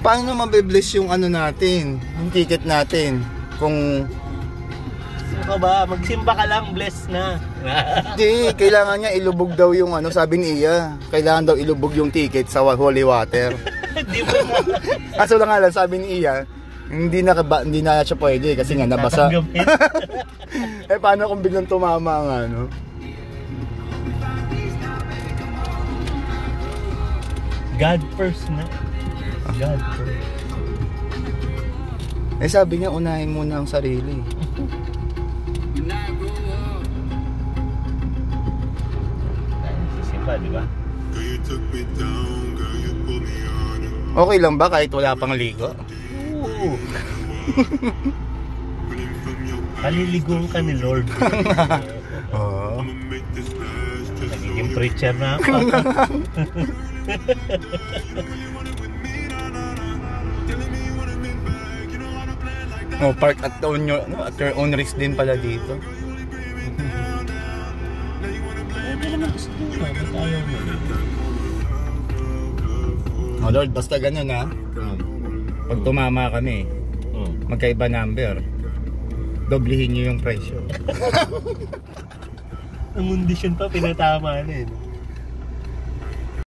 Paano mabibless yung ano natin, yung ticket natin? Kung... Ano ba? Magsimba ka lang, bless na. Hindi, kailangan niya ilubog daw yung ano, sabi ni Iya. Kailangan daw ilubog yung ticket sa holy water. Di ba na? Kaso lang nga lang, sabi ni Iya, hindi na siya pwede kasi nga nabasa. Eh paano kung biglang tumama ang ano? God first na. God first. Eh sabi niya, unahin muna ang sarili. Sisimba, di ba? Okay lang ba kahit wala pang ligo? Oo. Paliligo ka ni Lord. Oo. Nagiging preacher na ako. Oh, park at your own risk din pala dito. Oh Lord, basta ganun ha. Pag tumama kami, magkaiba number, doblihin nyo yung presyo. Ang kondisyon pa, pinatama na eh.